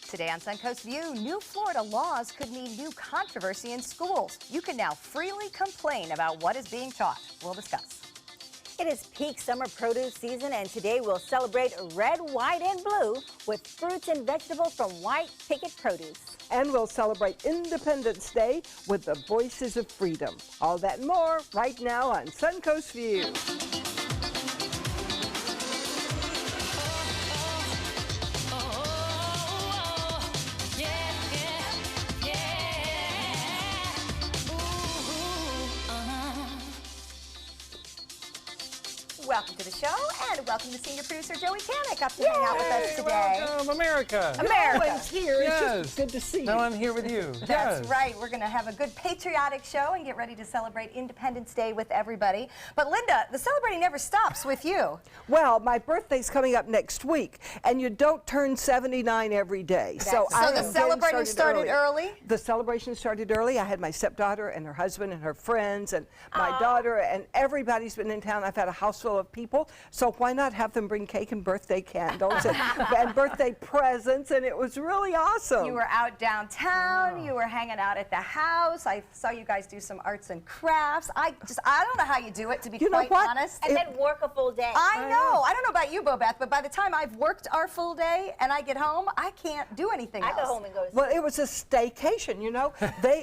Today on Suncoast View, new Florida laws could mean new controversy in schools. You can now freely complain about what is being taught. We'll discuss. It is peak summer produce season, and today we'll celebrate red, white, and blue with fruits and vegetables from White Picket Produce. And we'll celebrate Independence Day with the Voices of Freedom. All that and more right now on Suncoast View. Welcome to the show, and welcome to senior producer Joey Canick up to hang out with us today. Welcome, America. America. Always here. It's just good to see you. Now I'm here with you. That's right. We're going to have a good patriotic show and get ready to celebrate Independence Day with everybody. But Linda, the celebrating never stops with you. Well, my birthday's coming up next week, and you don't turn 79 every day. So the celebrating started early? The celebration started early. I had my stepdaughter and her husband and her friends and my daughter, and everybody's been in town. I've had a house full of people, so why not have them bring cake and birthday candles and birthday presents, and it was really awesome. You were out downtown, you were hanging out at the house. I saw you guys do some arts and crafts. I don't know how you do it, to be quite honest. And then work a full day. I know. I don't know about you, Bobeth, but by the time I've worked our full day and I get home, I can't do anything else. I go home and go to sleep. Well, it was a staycation, you know.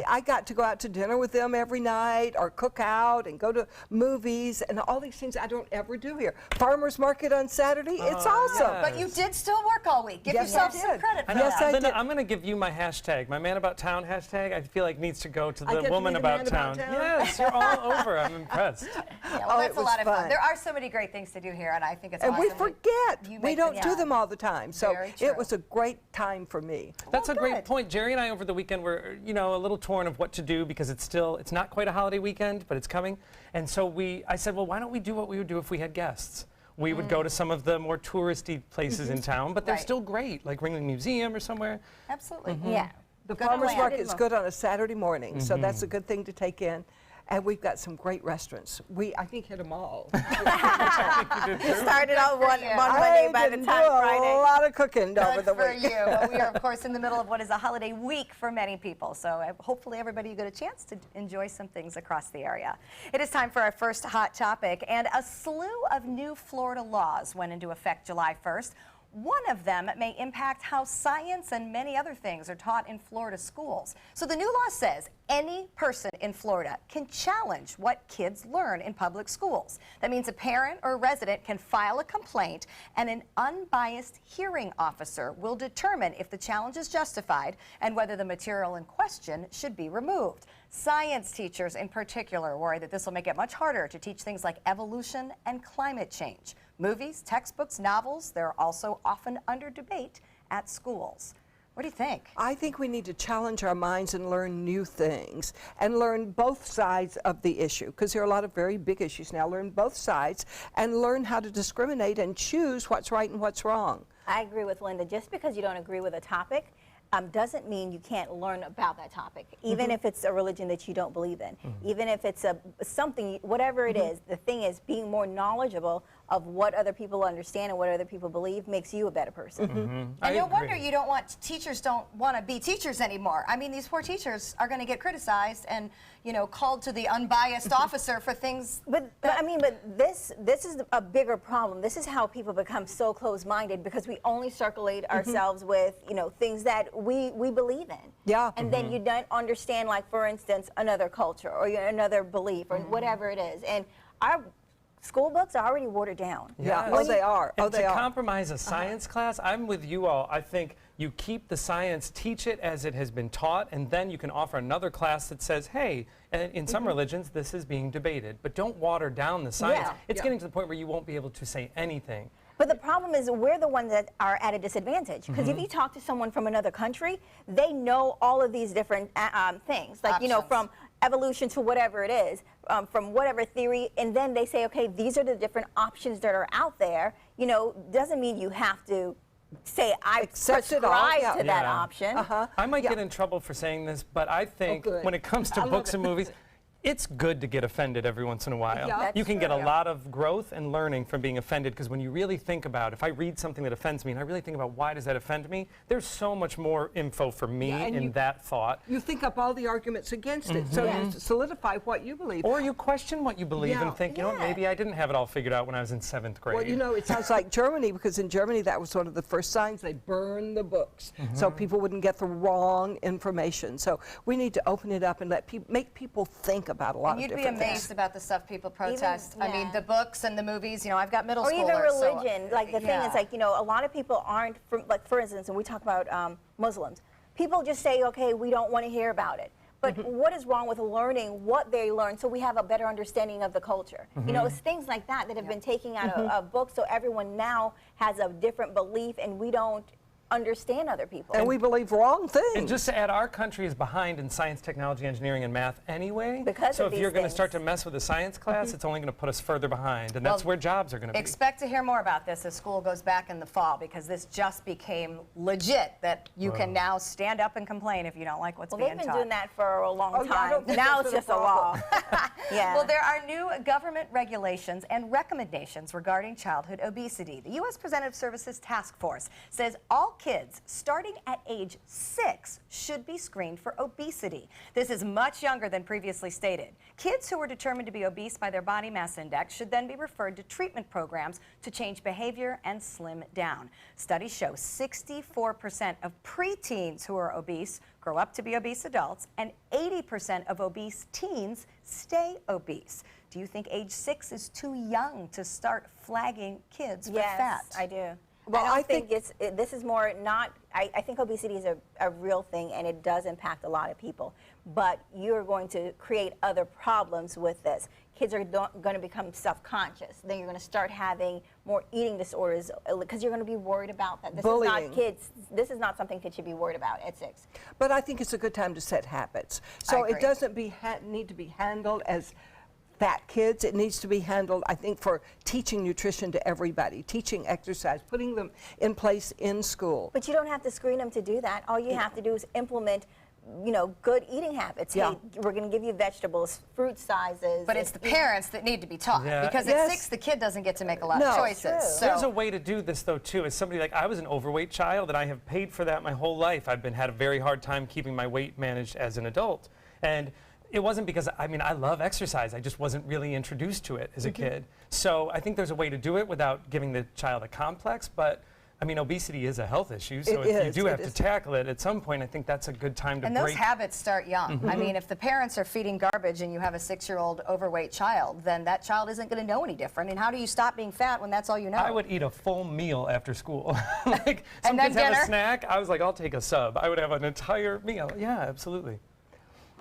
I got to go out to dinner with them every night, or cook out and go to movies and all these things I don't ever do here. Farmers market on Saturday, it's awesome. yes. But you did still work all week. Give yourself some credit for Yes, that. I Linda, did. I'm going to give you my hashtag. My Man About Town hashtag, I feel like needs to go to I the get to Woman be the About Man About Town. Town? Yes, you're all over. I'm impressed. Yeah, well, Oh, that's it a was lot of fun. fun. There are so many great things to do here, and I think it's And awesome. we forget. You We make don't them- do them all the time. So Very true. it was a great time for me. That's a good. great point. Jerry and I over the weekend were, a little torn of what to do because it's not quite a holiday weekend, but it's coming. And so I said, well, why don't we do what we would do if we had guests? We would go to some of the more touristy places in town, but they're Right. still great, like Ringling Museum or somewhere. Absolutely. Yeah. The Good farmers plan. market's good on a Saturday morning, so that's a good thing to take in. And we've got some great restaurants. I think hit them all. You started out one Monday by the didn't time do Friday. a lot of cooking over Good the for week. you. Well, we are, of course, in the middle of what is a holiday week for many people. So hopefully everybody you get a chance to enjoy some things across the area. It is time for our first hot topic. And a slew of new Florida laws went into effect July 1st. One of them may impact how science and many other things are taught in Florida schools. So the new law says any person in Florida can challenge what kids learn in public schools. That means a parent or resident can file a complaint, and an unbiased hearing officer will determine if the challenge is justified and whether the material in question should be removed. Science teachers in particular worry that this will make it much harder to teach things like evolution and climate change. Movies, textbooks, novels, they're also often under debate at schools. What do you think? I think we need to challenge our minds and learn new things and learn both sides of the issue, because there are a lot of very big issues now. Learn both sides and learn how to discriminate and choose what's right and what's wrong. I agree with Linda. Just because you don't agree with a topic doesn't mean you can't learn about that topic, even if it's a religion that you don't believe in, even if it's something, whatever it is. The thing is, being more knowledgeable of what other people understand and what other people believe makes you a better person. And no wonder you don't want, teachers don't want to be teachers anymore. I mean, these poor teachers are going to get criticized and, called to the unbiased officer for things. But this is a bigger problem. This is how people become so closed-minded, because we only circulate ourselves with, things that we believe in. Yeah. And then you don't understand, like, for instance, another culture or another belief or whatever it is. And our school books are already watered down. Yeah, Yes. oh, they are. And Oh, they to are. compromise a science class, I'm with you all. I think you keep the science, teach it as it has been taught, and then you can offer another class that says, hey, in some religions, this is being debated. But don't water down the science. Yeah. It's getting to the point where you won't be able to say anything. But the problem is we're the ones that are at a disadvantage, because if you talk to someone from another country, they know all of these different things, like, Options. from evolution to whatever it is, from whatever theory, and then they say, okay, these are the different options that are out there. Doesn't mean you have to say I Accept it all, prescribe yeah. to that Yeah. option. I might get in trouble for saying this, but I think good. when it comes to books and movies, it's good to get offended every once in a while. Yeah. That's You can get a true. lot of growth and learning from being offended, because when you really think about, if I read something that offends me and I really think about why does that offend me, there's so much more info for me Yeah, and in you- that thought. You think up all the arguments against it, so you solidify what you believe. Or you question what you believe Yeah. and think, you know, Yeah. maybe I didn't have it all figured out when I was in 7th grade. Well, you know, it sounds like Germany, because in Germany that was one of the first signs. They burned the books so people wouldn't get the wrong information. So we need to open it up and make people think about a lot And of you'd be different amazed things. about the stuff people protest. I mean, yeah. the books and the movies, you know, I've got middle Or schoolers. even so- religion. Like the thing Yeah. is, like, you know, a lot of people aren't, like, for instance, when we talk about Muslims, people just say, okay, we don't want to hear about it. But what is wrong with learning what they learn so we have a better understanding of the culture? You know, it's things like that that have been taken out of books, so everyone now has a different belief and we don't understand other people. And we believe wrong things. And just to add, our country is behind in science, technology, engineering, and math anyway. Because so of if you're these going to start to things. mess with a science class, it's only going to put us further behind, and that's Well, where jobs are going to be. Expect to hear more about this as school goes back in the fall, because this just became legit that you can now stand up and complain if you don't like what's Well, being they've been taught. doing that for a long Oh, yeah, I time. don't think Now that's it's been a just a law. Yeah. Well, there are new government regulations and recommendations regarding childhood obesity. The U.S. Preventive Services Task Force says all kids starting at age 6 should be screened for obesity. This is much younger than previously stated. Kids who were determined to be obese by their body mass index should then be referred to treatment programs to change behavior and slim down. Studies show 64% of preteens who are obese grow up to be obese adults, and 80% of obese teens stay obese. Do you think age 6 is too young to start flagging kids for Yes, fat? I do. Well, I don't I think, think- this is more not, I think obesity is a real thing and it does impact a lot of people. But you're going to create other problems with this. Kids are going to become self-conscious. Then you're going to start having more eating disorders because you're going to be worried about that. This is Bullying. not kids. This is not something kids should be worried about at 6. But I think it's a good time to set habits. So agree. it doesn't need to be handled as fat kids. It needs to be handled, I think, for teaching nutrition to everybody, teaching exercise, putting them in place in school. But you don't have to screen them to do that. All you have to do is implement, you know, good eating habits. Yeah. Hey, we're going to give you vegetables, fruit sizes. But it's the parents that need to be taught, Yeah. because Yes. at 6 the kid doesn't get to make a lot No. of choices. True. So There's a way to do this, though, too. As somebody like, I was an overweight child, and I have paid for that my whole life. I've had a very hard time keeping my weight managed as an adult. And it wasn't because, I mean, I love exercise. I just wasn't really introduced to it as a kid. So I think there's a way to do it without giving the child a complex. But, I mean, obesity is a health issue. So It if you is, do it have to is. tackle it at some point, I think that's a good time to And those break. habits start young. I mean, if the parents are feeding garbage and you have a 6-year-old overweight child, then that child isn't going to know any different. And how do you stop being fat when that's all you know? I would eat a full meal after school. Like, some And then kids have dinner? a snack. I was like, I'll take a sub. I would have an entire meal. Yeah, absolutely.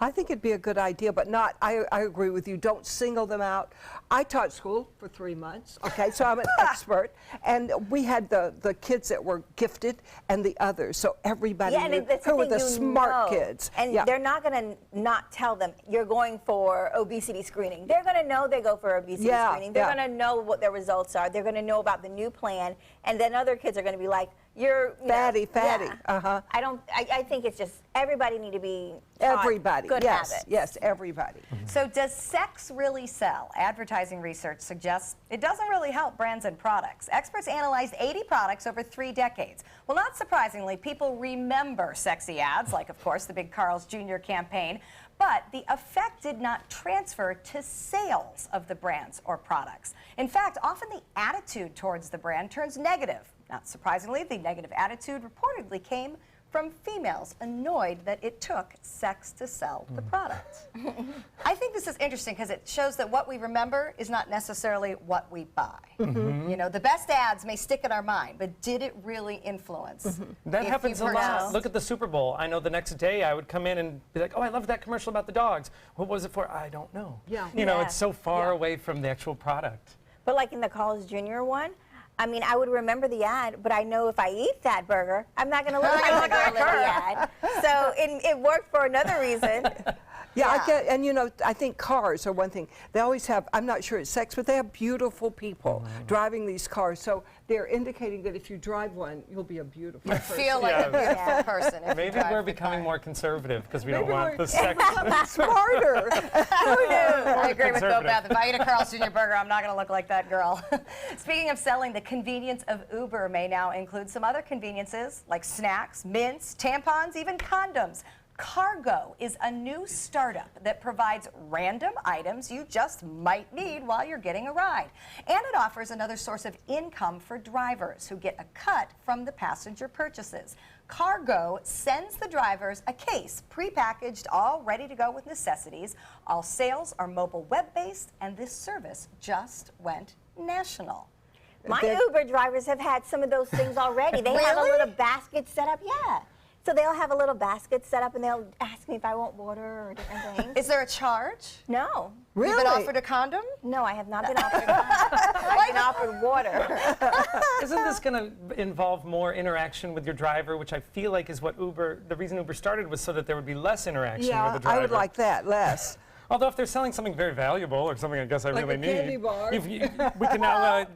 I think it'd be a good idea, but not, I agree with you, don't single them out. I taught school for 3 months, okay, so I'm an expert, and we had the kids that were gifted and the others, so everybody Yeah, knew and that's who were thing, the you smart know. kids. And Yeah. they're not going to not tell them, you're going for obesity screening. They're going to know they go for obesity Yeah, screening. They're yeah. going to know what their results are. They're going to know about the new plan. And then other kids are going to be like, you're you know, Fatty, yeah. uh-huh. I think it's just, everybody need to be taught Everybody, good yes, habits. yes, everybody. So does sex really sell? Advertising research suggests it doesn't really help brands and products. Experts analyzed 80 products over 3 decades. Well, not surprisingly, people remember sexy ads, like, of course, the big Carl's Jr. campaign, but the effect did not transfer to sales of the brands or products. In fact, often the attitude towards the brand turns negative. Not surprisingly, the negative attitude reportedly came from females annoyed that it took sex to sell the product. I think this is interesting because it shows that what we remember is not necessarily what we buy. You know, the best ads may stick in our mind, but did it really influence? That if happens you a lot. purchased? Look at the Super Bowl. I know the next day I would come in and be like, oh, I love that commercial about the dogs. What was it for? I don't know. Yeah. You know, Yeah. it's so far Yeah. away from the actual product. But like in the Carl's Jr. one, I mean, I would remember the ad, but I know if I eat that burger, I'm not going to look like the ad. So it worked for another reason. Yeah, Yeah. I get, and you know, I think cars are one thing. They always have, I'm not sure it's sex, but they have beautiful people driving these cars. So they're indicating that if you drive one, you'll be a beautiful person. Feel like a beautiful person. If you Maybe drive we're the becoming car. more conservative because we don't Maybe want we're the sex. smarter. I agree with Bill Conservative. Beth. If I eat a Carl's Jr. burger, I'm not going to look like that girl. Speaking of selling, the convenience of Uber may now include some other conveniences like snacks, mints, tampons, even condoms. Cargo is a new startup that provides random items you just might need while you're getting a ride. And it offers another source of income for drivers who get a cut from the passenger purchases. Cargo sends the drivers a case prepackaged, all ready to go with necessities. All sales are mobile web-based, and this service just went national. My They're- Uber drivers have had some of those things already. They have a Really? little basket set up, yeah. So they'll have a little basket set up and they'll ask me if I want water or different things. Is there a charge? No. Really? You've been offered a condom? No, I have not been offered I've been offered water. Isn't this going to involve more interaction with your driver, which I feel like is what Uber, the reason Uber started was so that there would be less interaction with Yeah, the driver. I would like that less. Although if they're selling something very valuable or something I guess I Like really a need, candy bar. we can now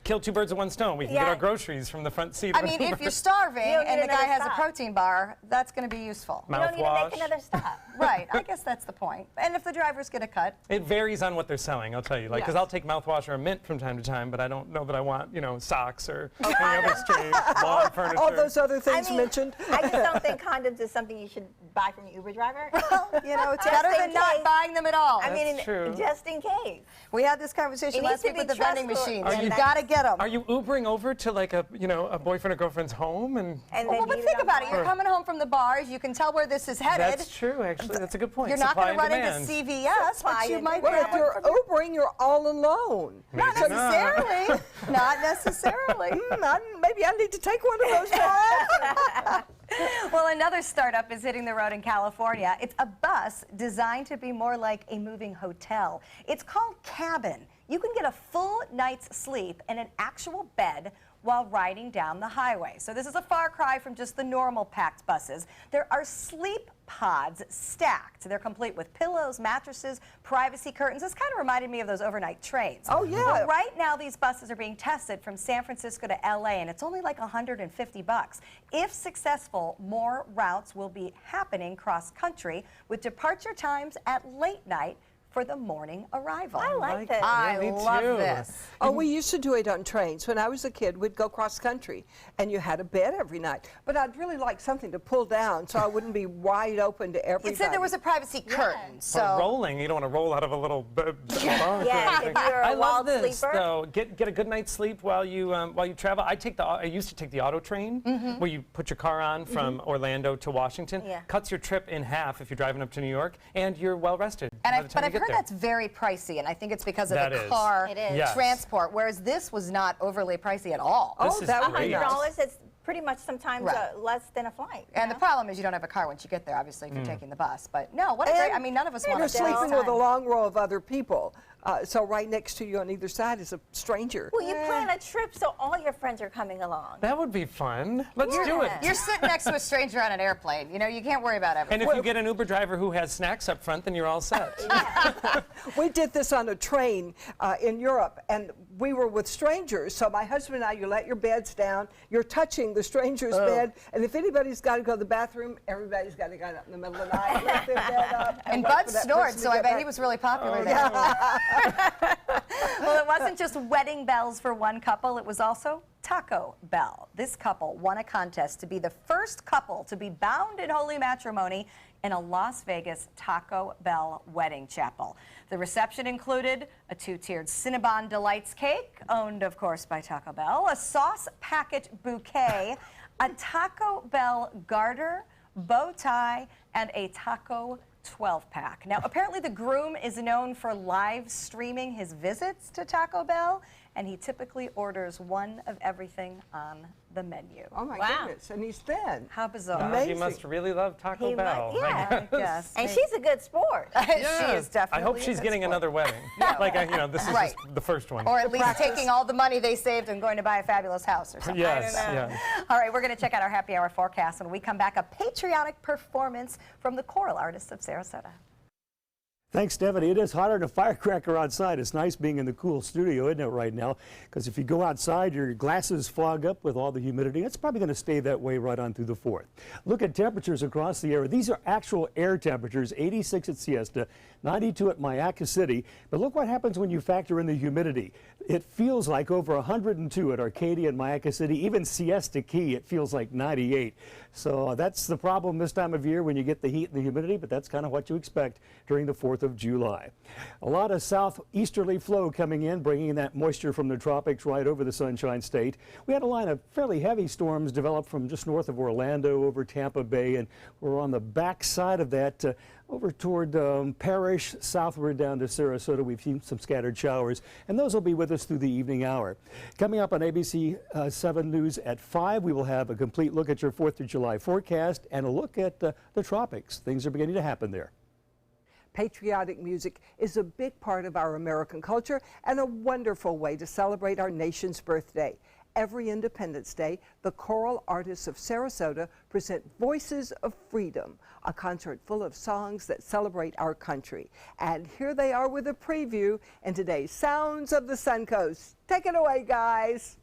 kill two birds with one stone. We can get Yeah. our groceries from the front seat. I of an mean, if Uber. you're starving You don't and need the guy another has a stop. protein bar, that's going to be useful. You don't need to Mouthwash. make another stop. Right, I guess that's the point. And if the drivers get a cut, It varies on what they're selling, I'll tell you. Like, because Yes. I'll take mouthwash or a mint from time to time, but I don't know that I want, you know, socks or any other exchange, lawn furniture. All those other I things mean, mentioned. I just don't think condoms is something you should buy from your Uber driver. you know, it's Just better in than not case. buying them at all. I mean, That's true. just in case. We had this conversation It needs last to week be with the vending trustworthy. machines. Are You you- got to get them. Are you Ubering over to like a, you know, a boyfriend or girlfriend's home and? And Well, then but eat think on about it. board. You're coming home from the bars. You can tell where this is headed. That's true, actually. That's a good point. You're not Supply going to run and into demand. CVS, Supply but you and might Well, grab if one you're from your- Ubering, you're all alone. Not Maybe not. necessarily. Not necessarily. Maybe I need to take one of those rides. Well, another startup is hitting the road in California. It's a bus designed to be more like a moving hotel. It's called Cabin. You can get a full night's sleep in an actual bed while riding down the highway. So this is a far cry from just the normal packed buses. There are sleep pods stacked. They're complete with pillows, mattresses, privacy curtains. This kind of reminded me of those overnight trains. Oh, yeah. Well, right now these buses are being tested from San Francisco to LA, and it's only like $150. If successful, more routes will be happening cross country with departure times at late night for the morning arrival. I like this. I Yeah, me love too. this. Oh, we used to do it on trains. When I was a kid, we'd go cross country, and you had a bed every night. But I'd really like something to pull down so I wouldn't be wide open to everybody. It said there was a privacy curtain, Or so rolling, you don't want to roll out of a little bunk or Yeah, anything. if you're a I love wild this sleeper. though. Get a good night's sleep while you travel. I used to take the auto train where you put your car on from Orlando to Washington. Yeah. Cuts your trip in half if you're driving up to New York, and you're well rested. And by the time I've you get heard there. that's very pricey, and I think it's because of That the is. car It is. Yes. transport, whereas this was not overly pricey at all. This Oh, is that would be great. nice. $100, it's pretty much sometimes Right. less than a flight. And you the know? problem is you don't have a car once you get there, obviously, if you're taking the bus. But no, what a great, I mean, none of us want You're to spend sleeping with a time. long row of other people. So right next to you on either side is a stranger. Well, you plan a trip so all your friends are coming along. That would be fun. Let's do it. You're sitting next to a stranger on an airplane. You know, you can't worry about everything. And if you get an Uber driver who has snacks up front, then you're all set. We did this on a train in Europe, and we were with strangers. So my husband and I, you let your beds down, you're touching the stranger's bed, and if anybody's got to go to the bathroom, everybody's got to get up in the middle of the night, lift their bed up. And wait Bud for that snored, person to so I get bet back. he was really popular there. Well, it wasn't just wedding bells for one couple, it was also Taco Bell. This couple won a contest to be the first couple to be bound in holy matrimony in a Las Vegas Taco Bell wedding chapel. The reception included a two-tiered Cinnabon Delights cake, owned, of course, by Taco Bell, a sauce packet bouquet, a Taco Bell garter, bow tie, and a taco 12-pack. Now, apparently the groom is known for live streaming his visits to Taco Bell, and he typically orders one of everything on the menu. Oh my Wow. goodness, and he's thin. How bizarre. He Amazing. must really love Taco He Bell. might- yeah. I guess. And maybe. she's a good sport. She Yeah. is definitely I hope a she's good getting sport. another wedding. Like, you know, this is Right. just the first one. Or at least taking all the money they saved and going to buy a fabulous house or something. Yes, I don't know. yeah. All right, we're going to check out our happy hour forecast. When we come back, a patriotic performance from the choral artists of Sarasota. Thanks, Stephanie. It is hotter than a firecracker outside. It's nice being in the cool studio, isn't it, right now? Because if you go outside, your glasses fog up with all the humidity. It's probably going to stay that way right on through the 4th. Look at temperatures across the area. These are actual air temperatures, 86 at Siesta, 92 at Mayaca City. But look what happens when you factor in the humidity. It feels like over 102 at Arcadia and Mayaca City. Even Siesta Key, it feels like 98. So that's the problem this time of year when you get the heat and the humidity, but that's kind of what you expect during the 4th of July. A lot of southeasterly flow coming in, bringing that moisture from the tropics right over the Sunshine State. We had a line of fairly heavy storms develop from just north of Orlando over Tampa Bay, and we're on the back side of that over toward Parrish, southward down to Sarasota. We've seen some scattered showers, and those will be with us through the evening hour. Coming up on ABC 7 News at 5, we will have a complete look at your 4th of July forecast and a look at the tropics. Things are beginning to happen there. Patriotic music is a big part of our American culture and a wonderful way to celebrate our nation's birthday. Every Independence Day, the choral artists of Sarasota present Voices of Freedom, a concert full of songs that celebrate our country. And here they are with a preview in today's Sounds of the Suncoast. Take it away, guys.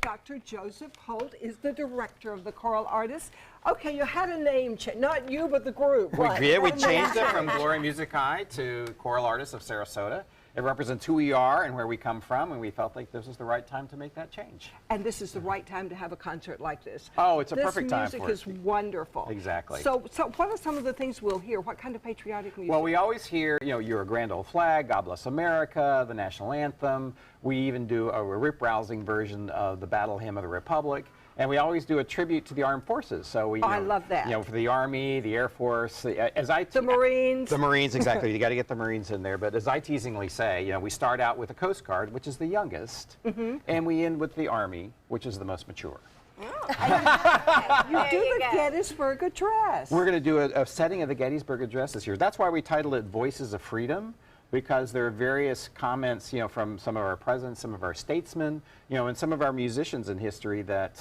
Dr. Joseph Holt is the director of the choral artists. Okay, you had a name change, not you, but the group. We Right. did. We changed it from Glory Music High to Choral Artists of Sarasota. It represents who we are and where we come from, and we felt like this was the right time to make that change. And this is the right time to have a concert like this. Oh, it's a perfect time This for music it. is wonderful. Exactly. So what are some of the things we'll hear? What kind of patriotic music? Well, we always hear, you know, You're a Grand Old Flag, God Bless America, the National Anthem. We even do a rip-rousing version of the Battle Hymn of the Republic. And we always do a tribute to the armed forces. So we, I love that. You know, for the Army, the Air Force, the Marines. The Marines, exactly. You got to get the Marines in there. But as I teasingly say, you know, we start out with the Coast Guard, which is the youngest, and we end with the Army, which is the most mature. You do the Gettysburg Address. We're going to do a setting of the Gettysburg Address this year. That's why we titled it Voices of Freedom, because there are various comments, you know, from some of our presidents, some of our statesmen, you know, and some of our musicians in history that,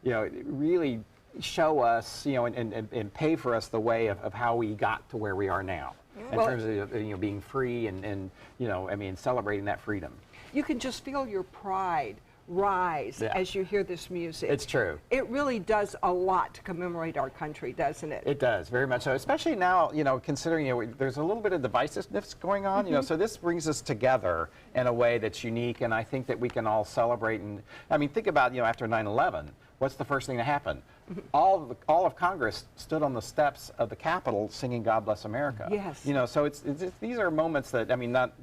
you know, really show us, you know, and pay for us the way of how we got to where we are now in terms of, you know, being free and, you know, I mean, celebrating that freedom. You can just feel your pride rise as you hear this music. It's true. It really does a lot to commemorate our country, doesn't it? It does, very much so, especially now, you know, considering, you know, there's a little bit of divisiveness going on, you know, so this brings us together in a way that's unique, and I think that we can all celebrate. And I mean, think about, you know, after 9/11, what's the first thing to happen? All of Congress stood on the steps of the Capitol singing "God Bless America." Yes. You know, so these are moments that, I mean, not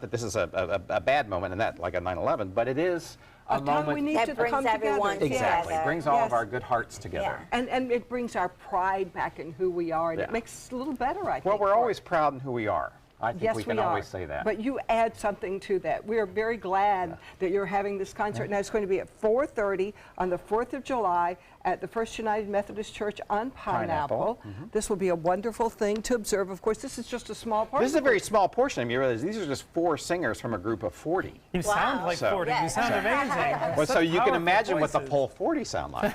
that this is a bad moment and that like a 9/11, but it is a moment we need that to brings come everyone together. exactly together. brings all Yes. of our good hearts together. And it brings our pride back in who we are, and it Yeah. makes us a little better, I think. Well, we're for always it. proud in who we are. I think Yes, we can are. always say that. But you add something to that. We are very glad that you're having this concert. And it's going to be at 4:30 on the 4th of July at the First United Methodist Church on Pineapple. This will be a wonderful thing to observe. Of course, this is just a small part. This is a very small portion. I mean, you realize these are just 4 singers from a group of 40. You sound like So- 40. You Yes. sound amazing. Well, Such so you can powerful imagine what the voices. whole 40 sound like.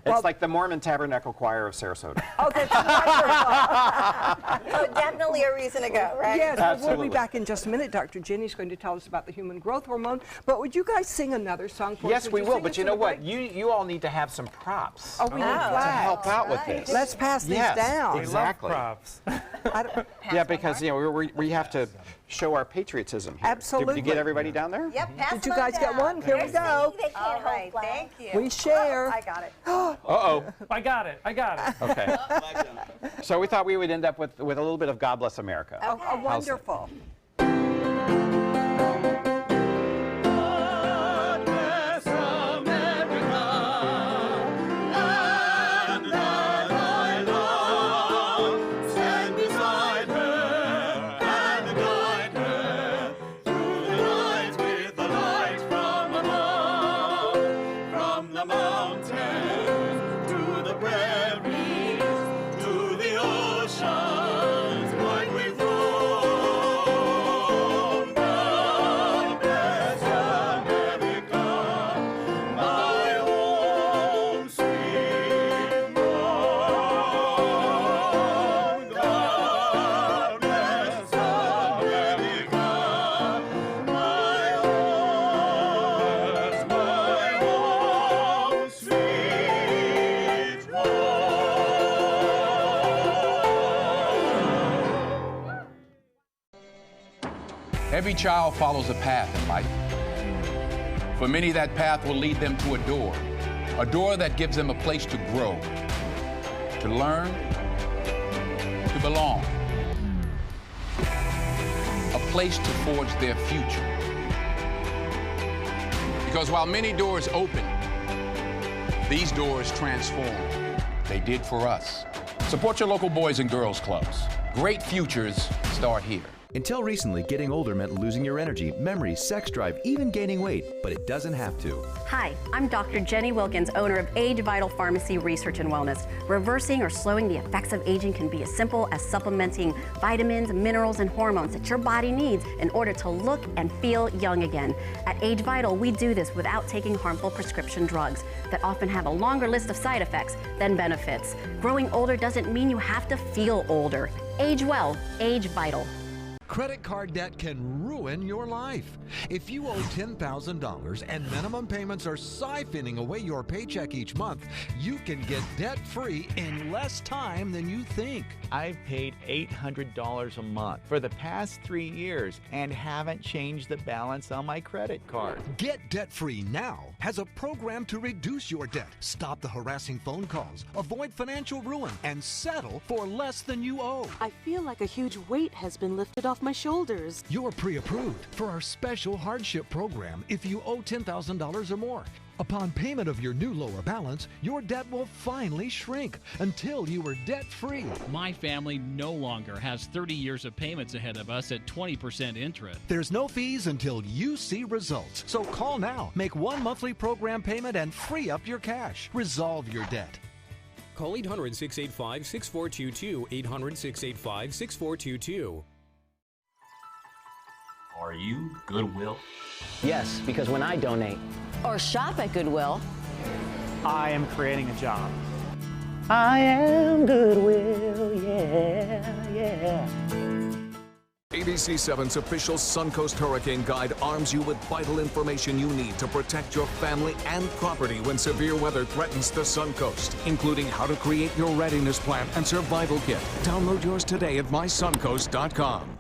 It's like the Mormon Tabernacle Choir of Sarasota. Oh, that's wonderful. So definitely a reason to go, right? Yes, but we'll Absolutely. be back in just a minute. Dr. Jenny's going to tell us about the human growth hormone. But would you guys sing another song for us? Yes, Would we you will. sing But us you in know the what? break? You all need to have some props Oh, we need to flags. help out with this. Let's pass these Yes, down. exactly. Love props. I don't- Yeah, because you know we have to show our patriotism here. Absolutely. Did you get everybody down there? Yep, pass Did you them guys get down. one? Here we They're go. singing, they can't All hold right, flags. thank you. We share. I got it. Uh-oh. I got it. I got it. Okay. So we thought we would end up with a little bit of God Bless America. Oh, wonderful. Every child follows a path in life. For many, that path will lead them to a door that gives them a place to grow, to learn, to belong, a place to forge their future. Because while many doors open, these doors transform. They did for us. Support your local Boys and Girls Clubs. Great futures start here. Until recently, getting older meant losing your energy, memory, sex drive, even gaining weight, but it doesn't have to. Hi, I'm Dr. Jenny Wilkins, owner of Age Vital Pharmacy Research and Wellness. Reversing or slowing the effects of aging can be as simple as supplementing vitamins, minerals, and hormones that your body needs in order to look and feel young again. At Age Vital, we do this without taking harmful prescription drugs that often have a longer list of side effects than benefits. Growing older doesn't mean you have to feel older. Age well, Age Vital. Credit card debt can ruin your life. If you owe $10,000 and minimum payments are siphoning away your paycheck each month, you can get debt-free in less time than you think. I've paid $800 a month for the past 3 years and haven't changed the balance on my credit card. Get debt-free now has a program to reduce your debt, stop the harassing phone calls, avoid financial ruin, and settle for less than you owe. I feel like a huge weight has been lifted off my shoulders. You're pre-approved for our special hardship program if you owe $10,000 or more. Upon payment of your new lower balance, your debt will finally shrink until you are debt-free. My family no longer has 30 years of payments ahead of us at 20% interest. There's no fees until you see results. So call now, make one monthly program payment, and free up your cash. Resolve your debt. Call 800-685-6422, 800-685-6422. Are you Goodwill? Yes, because when I donate or shop at Goodwill, I am creating a job. I am Goodwill, yeah. ABC7's official Suncoast Hurricane Guide arms you with vital information you need to protect your family and property when severe weather threatens the Suncoast, including how to create your readiness plan and survival kit. Download yours today at mysuncoast.com.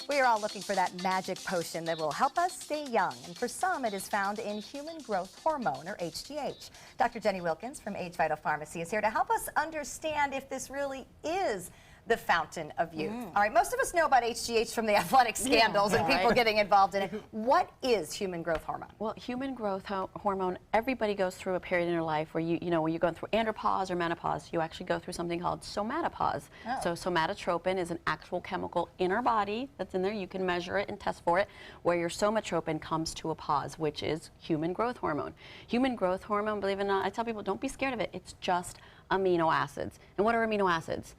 We are all looking for that magic potion that will help us stay young, and for some it is found in human growth hormone, or HGH. Dr. Jenny Wilkins from Age Vital Pharmacy is here to help us understand if this really is the fountain of youth. All right, most of us know about HGH from the athletic scandals and people getting involved in it. What is human growth hormone? Well, human growth hormone, everybody goes through a period in their life where when you're going through andropause or menopause, you actually go through something called somatopause. So somatotropin is an actual chemical in our body that's in there. You can measure it and test for it, where your somatotropin comes to a pause, which is human growth hormone. Human growth hormone, believe it or not, I tell people, don't be scared of it. It's just amino acids. And what are amino acids?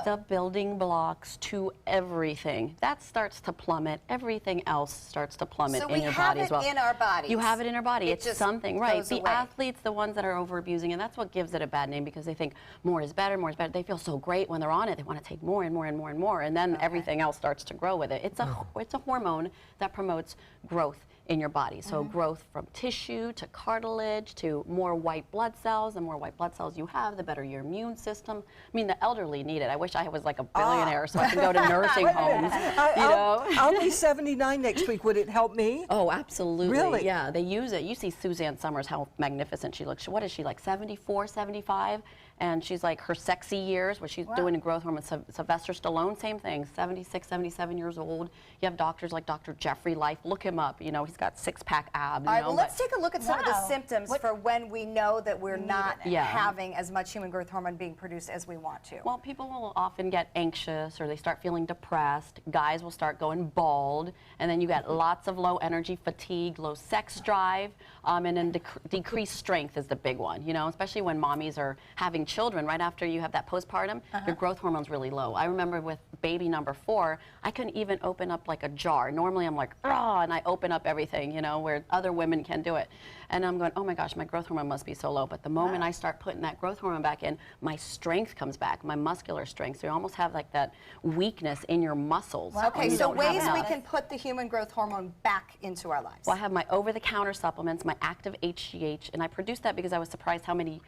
The building blocks to everything. That starts to plummet. Everything else starts to plummet in your body as well. So we have it in our bodies. You have it in our body. It It's just something, right? goes The away. athletes, the ones that are over abusing, and that's what gives it a bad name, because they think more is better, more is better. They feel so great when they're on it. They want to take more and more and more and more, and then everything else starts to grow with it. It's a hormone that promotes growth in your body. So growth from tissue to cartilage to more white blood cells. The more white blood cells you have, the better your immune system. I mean, the elderly need it. I wish I was like a billionaire so I can go to nursing homes. I'll be 79 next week. Would it help me? Oh, absolutely. Really? Yeah, they use it. You see Suzanne Summers, how magnificent she looks. What is she, like 74, 75? And she's like her sexy years, where she's doing growth hormone. Sylvester Stallone, same thing, 76, 77 years old. You have doctors like Dr. Jeffrey Life. Look him up. You know, he's got six-pack abs. All right, well, let's take a look at some of the symptoms for when we know that we're not having as much human growth hormone being produced as we want to. Well, people will often get anxious, or they start feeling depressed. Guys will start going bald, and then you get lots of low energy, fatigue, low sex drive, and then decreased strength is the big one, you know, especially when mommies are having children right after you have that postpartum. Your growth hormone's really low. I remember with baby number 4, I couldn't even open up like a jar. Normally I'm like, oh, and I open up everything, you know, where other women can do it. And I'm going, oh my gosh, my growth hormone must be so low. But the moment I start putting that growth hormone back in, my strength comes back, my muscular strength. So you almost have like that weakness in your muscles. Okay, so ways we can put the human growth hormone back into our lives. Well, I have my over-the-counter supplements, my active HGH, and I produced that because I was surprised how many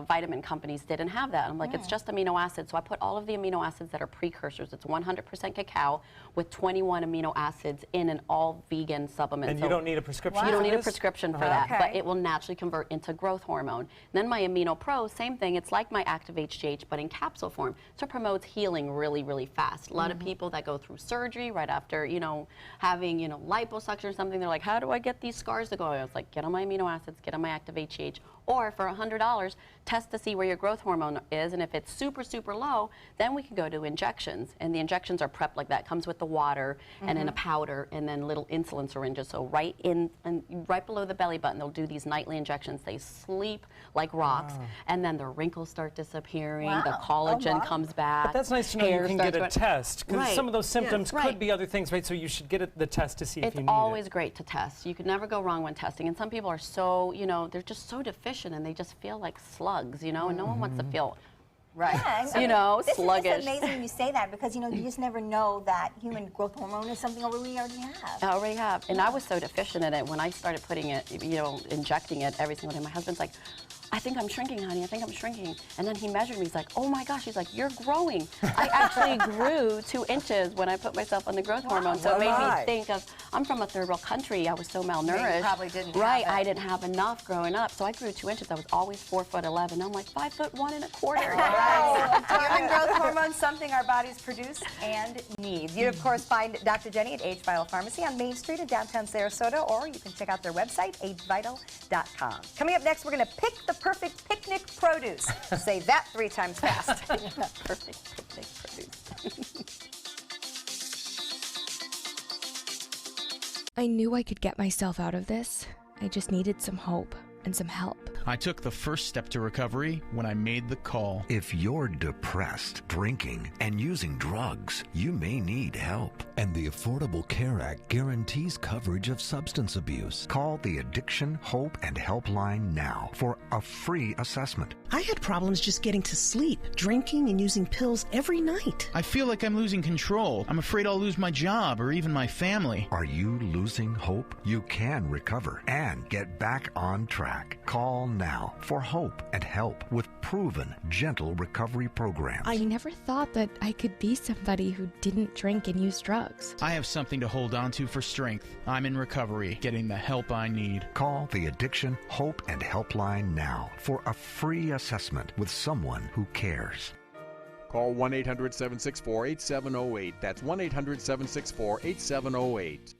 vitamin companies didn't have that. I'm like, it's just amino acids. So I put all of the amino acids that are precursors. It's 100% cacao with 21 amino acids in an all-vegan supplement. And so you don't need a prescription You don't for need a this? prescription for that, but it will naturally convert into growth hormone. And then my Amino Pro, same thing. It's like my active HGH, but in capsule form. So it promotes healing really, really fast. A lot of people that go through surgery right after, you know, having, you know, liposuction or something, they're like, how do I get these scars to go? I was like, get on my amino acids, get on my active HGH, or for $100, test to see where your growth hormone is, and if it's super, super low, then we can go to injections. And the injections are prepped like that. Comes with the water and in a powder, and then little insulin syringes. So right below the belly button, they'll do these nightly injections. They sleep like rocks, and then the wrinkles start disappearing, the collagen comes back. But that's nice to know you can get a test, because some of those symptoms Yes. could be other things, right? So you should get the test to see if you need It's always great to test. You could never go wrong when testing. And some people are so, you know, they're just so deficient, and they just feel like slugs, you know, and no one wants to feel you know, sluggish. It's amazing you say that, because, you know, you just never know that human growth hormone is something we already have. I already have. And I was so deficient in it when I started putting it, you know, injecting it every single day. My husband's like, I think I'm shrinking, honey. I think I'm shrinking. And then he measured me. He's like, oh my gosh. He's like, you're growing. I actually grew 2 inches when I put myself on the growth hormone. So it made me think of, I'm from a third world country. I was so malnourished. You probably didn't have Right. it. I didn't have enough growing up. So I grew 2 inches. I was always 4'11". Now I'm like 5'1 1/4". Human growth hormone, something our bodies produce and need. You, of course, find Dr. Jenny at Age Vital Pharmacy on Main Street in downtown Sarasota, or you can check out their website, agevital.com. Coming up next, we're going to pick the perfect picnic produce. Say that 3 times fast. Perfect picnic produce. I knew I could get myself out of this. I just needed some hope and some help. I took the first step to recovery when I made the call. If you're depressed, drinking, and using drugs, you may need help. And the Affordable Care Act guarantees coverage of substance abuse. Call the Addiction, Hope, and Helpline now for a free assessment. I had problems just getting to sleep, drinking and using pills every night. I feel like I'm losing control. I'm afraid I'll lose my job or even my family. Are you losing hope? You can recover and get back on track. Call now for hope and help with proven, gentle recovery programs. I never thought that I could be somebody who didn't drink and use drugs. I have something to hold on to for strength. I'm in recovery, getting the help I need. Call the Addiction Hope and Helpline now for a free assessment with someone who cares. Call 1-800-764-8708. That's 1-800-764-8708.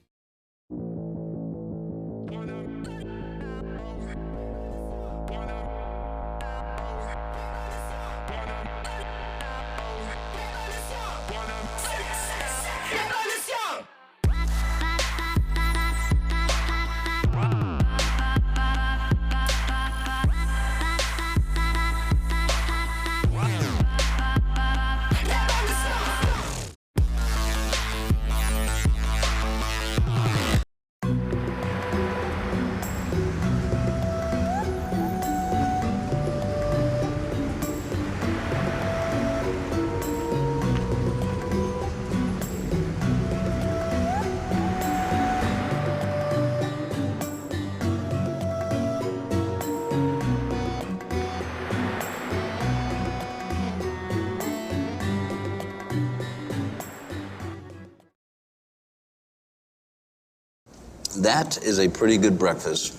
That is a pretty good breakfast.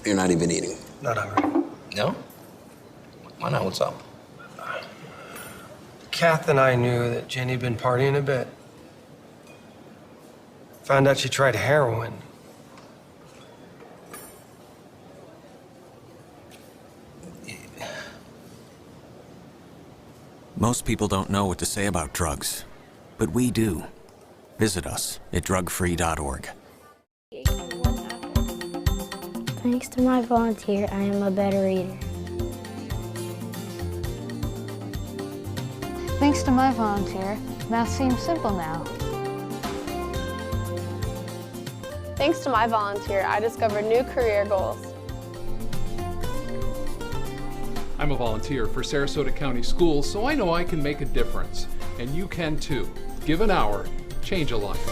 You're not even eating. Not hungry. No? Why not? What's up? Kath and I knew that Jenny had been partying a bit. Found out she tried heroin. Most people don't know what to say about drugs, but we do. Visit us at drugfree.org. Thanks to my volunteer, I am a better eater. Thanks to my volunteer, math seems simple now. Thanks to my volunteer, I discovered new career goals. I'm a volunteer for Sarasota County Schools, so I know I can make a difference. And you can too. Give an hour, change a life.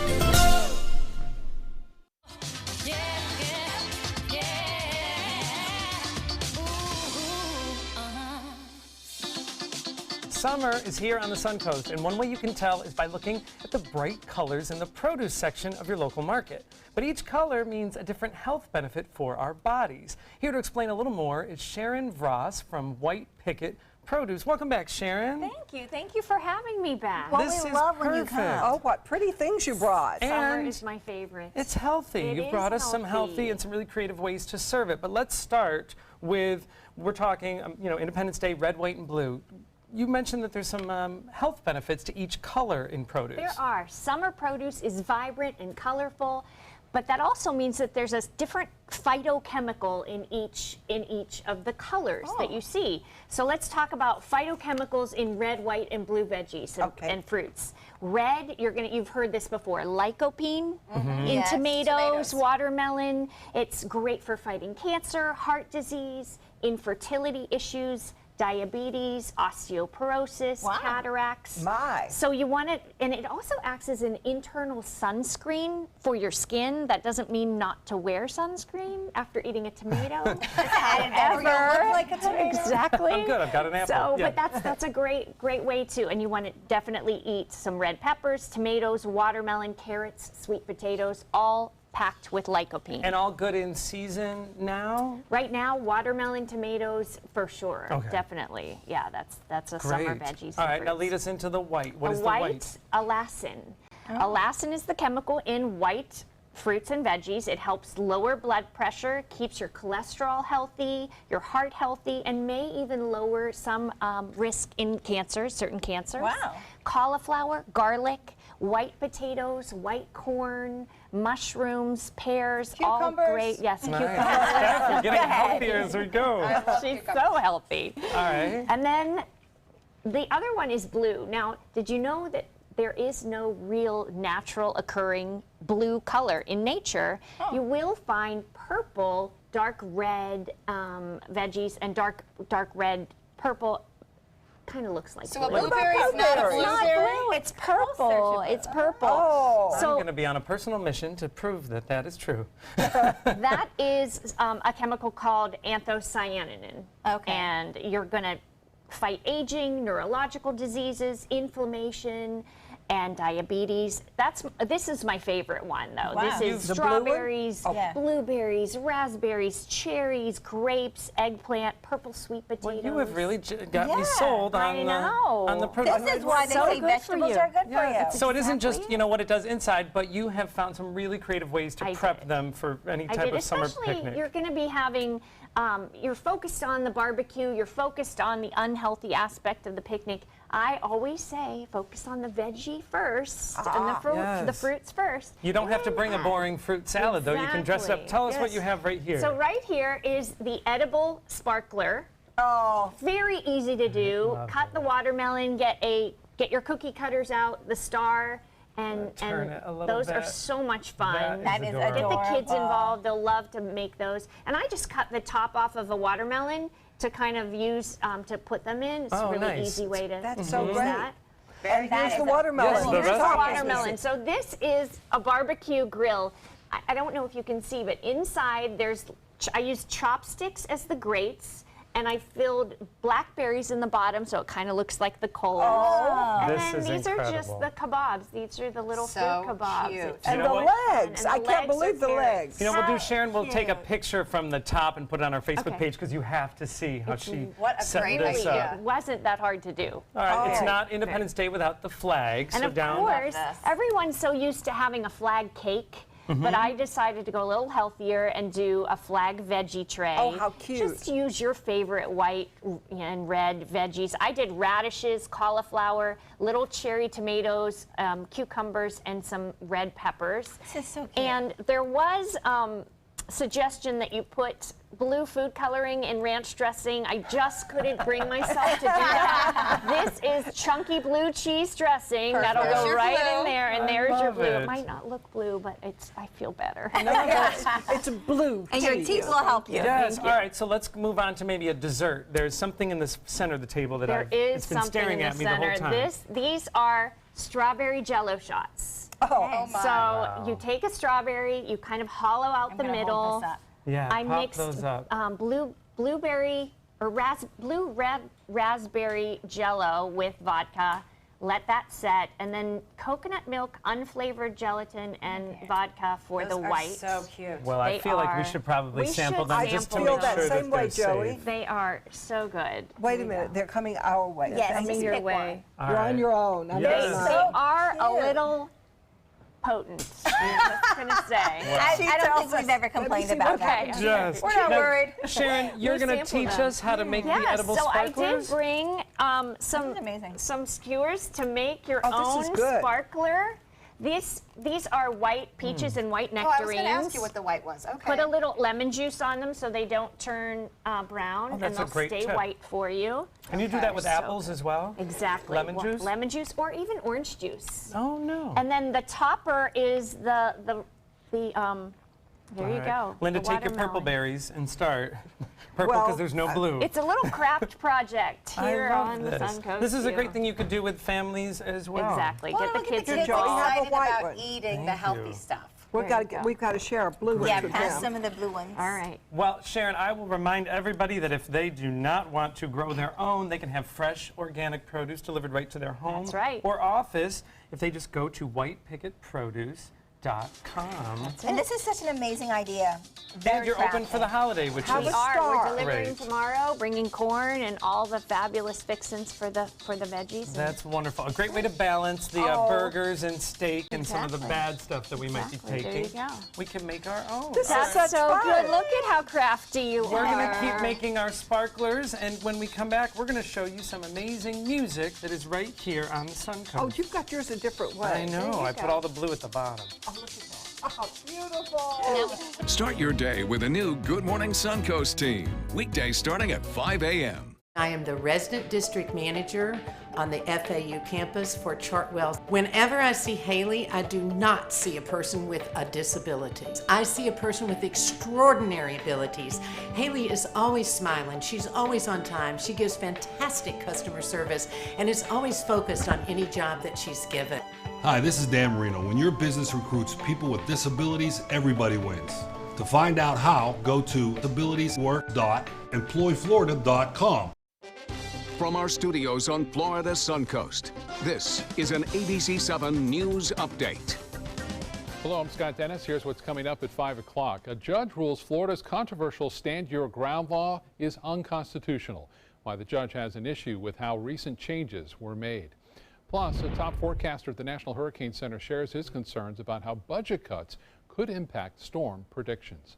Summer is here on the Suncoast, and one way you can tell is by looking at the bright colors in the produce section of your local market. But each color means a different health benefit for our bodies. Here to explain a little more is Sharon Vross from Picket Produce. Welcome back, Sharon. Thank you. Thank you for having me back. Well, This we is love when you come. perfect. Oh, what pretty things you brought. Summer And is my favorite. it's healthy. It You is brought us some healthy healthy. and some really creative ways to serve it. But let's start with, we're talking, Independence Day, red, white, and blue. You mentioned that there's some health benefits to each color in produce. There are. Summer produce is vibrant and colorful, but that also means that there's a different phytochemical in each of the colors that you see. So let's talk about phytochemicals in red, white, and blue veggies and fruits. Red, you've heard this before, lycopene in Yes, tomatoes, watermelon. It's great for fighting cancer, heart disease, infertility issues, diabetes, osteoporosis, cataracts. So you want it, and it also acts as an internal sunscreen for your skin. That doesn't mean not to wear sunscreen after eating a tomato. Never gonna look like a tomato. Exactly. I'm good, I've got an apple. So, Yeah. but that's a great way too. And you want to definitely eat some red peppers, tomatoes, watermelon, carrots, sweet potatoes, all packed with lycopene. And all good in season now? Right now, watermelon, tomatoes, for sure, Okay. definitely. Yeah, that's a Great. summer veggie. All right, now lead us into the white. What is the white? Allicin. Allicin is the chemical in white fruits and veggies. It helps lower blood pressure, keeps your cholesterol healthy, your heart healthy, and may even lower some risk in cancers, certain cancers. Wow. Cauliflower, garlic, white potatoes, white corn, mushrooms, pears, all Cucumbers. great. Yes, Nice. cucumbers. We're getting healthier as we go. She's so healthy. All right. And then the other one is blue. Now, did you know that there is no real natural occurring blue color in nature? You will find purple, dark red veggies and dark red, purple kind of looks like So blue. a blueberry is not a It's not blueberry? blue, it's purple. It's purple. Oh. I'm So going to be on a personal mission to prove that that is true. that is a chemical called anthocyanin. Okay. And you're going to fight aging, neurological diseases, inflammation, and diabetes. This is my favorite one, though. Wow. This is The blue one? strawberries, Yeah. blueberries, raspberries, cherries, grapes, eggplant, purple sweet potatoes. Well, you have really got me sold on I know. on the product. This is why they So say good for vegetables you. are good for you. So it isn't just what it does inside, but you have found some really creative ways to I prep did. them for any I type did, of summer especially picnic. you're going to be having, you're focused on the barbecue, you're focused on the unhealthy aspect of the picnic. I always say focus on the veggie first and the fruits first. You don't have to bring a boring fruit salad, though. You can dress it up. Exactly. Tell us what Yes. you have right here. So right here is the edible sparkler. Oh, Very easy to do. Cut the watermelon, get your cookie cutters out, the star, and Turn it a little those are bit. so much fun. That is Get adorable. the kids involved. They'll love to make those. And I just cut the top off of a watermelon to kind of use to put them in. It's a really easy way to That's so use great. that. And here's the watermelon. Yes, the Here's the rest- watermelon. So this is a barbecue grill. I don't know if you can see, but inside I used chopsticks as the grates, and I filled blackberries in the bottom, so it kind of looks like the coals. And This then is these are just incredible. the kebabs. These are the little So fruit kebabs. cute. It's And You the know what? legs. And I the can't legs believe are the carrots. legs. You know what we'll do, So Sharon? We'll take a cute. picture from the top and put it on our Facebook Okay. page because you have to see how she What a set great this idea. up. It wasn't that hard to do. All right, it's Okay. not Independence Day without the flag. And so of down. course, this. everyone's so used to having a flag cake, but I decided to go a little healthier and do a flag veggie tray. Oh, how cute. Just use your favorite white and red veggies. I did radishes, cauliflower, little cherry tomatoes, cucumbers, and some red peppers. this is so cute. And there was suggestion that you put blue food coloring in ranch dressing. I just couldn't bring myself to do that. This is chunky blue cheese dressing. That'll There's go your right blue. in there, and I there's your love blue. it. It might not look blue, but I feel better. It's a blue. And your cheese. teeth will help you. Yes. All right. So let's move on to maybe a dessert. There's something in the center of the table that There is it's been something staring in at the me the whole center. time. These are strawberry Jell-O shots. Oh, So you take a strawberry, you kind of hollow out the gonna hold middle. this up. Yeah. I pop mixed those up. blueberry or red raspberry Jell-O with vodka. Let that set, and then coconut milk, unflavored gelatin, and vodka for the white. So cute. Well, I They feel like we are- should probably we sample should them just to sample make them. sure Feel that same that way, they're Joey. safe. They are so good. Wait a minute. They're coming our way. Yes, Coming just your pick way. All You're right. on your own. I'm Yes. not. They are a cute. little potent. I'm just gonna say. I don't think we've ever complained about that. Okay. Just. We're not Now, worried. Sharon, you're We'll going to sample teach them. us how to make the Yes, edible so I sparklers? did bring some amazing. some skewers to make your Oh, this is own good. sparkler. These are white peaches and white Oh, nectarines. I was going to ask you what the white was. Okay. Put a little lemon juice on them so they don't turn brown, and that's a they'll great stay tip. white for you. Can you do that with So apples as well? Exactly. Lemon Well, juice? Lemon juice, or even orange juice. Oh, no. And then the topper is there you All right. go. Linda, the take your purple watermelon. berries and start. Purple Well, because there's no blue. It's a little craft project here I love on the this. Suncoast. This is a too. great thing you could do with families as well. Exactly. Well, Get the look at kids the kids Joey, involved. have a excited white about one. eating the Thank healthy you. stuff. We've got to share a blue one Yeah, to pass them. some of the blue ones. All right. Well, Sharon, I will remind everybody that if they do not want to grow their own, they can have fresh organic produce delivered right to their home That's right. or office if they just go to whitepicketproduce.com. And this is such an amazing idea. And you're open for the holiday, which Have is a We're star. delivering Great. tomorrow, bringing corn and all the fabulous fixins for the veggies. and- That's wonderful. A great way to balance the burgers and steak and some of the Exactly. bad stuff that we might be Exactly. There taking. you go. We can make our own. This is That's such so fun. good. Look at how crafty you We're are. going to keep making our sparklers, and when we come back, we're going to show you some amazing music that is right here on the Suncoast. Oh, you've got yours a different way. I know. I put all the blue at the bottom. Oh, beautiful. Start your day with a new Good Morning Suncoast team. Weekdays starting at 5 a.m. I am the resident district manager on the FAU campus for Chartwell. Whenever I see Haley, I do not see a person with a disability. I see a person with extraordinary abilities. Haley is always smiling. She's always on time. She gives fantastic customer service and is always focused on any job that she's given. Hi, this is Dan Marino. When your business recruits people with disabilities, everybody wins. To find out how, go to disabilitieswork.employflorida.com. From our studios on Florida's Suncoast, this is an ABC7 News Update. Hello, I'm Scott Dennis. Here's what's coming up at 5 o'clock. A judge rules Florida's controversial Stand Your Ground law is unconstitutional. Why the judge has an issue with how recent changes were made. Plus, a top forecaster at the National Hurricane Center shares his concerns about how budget cuts could impact storm predictions.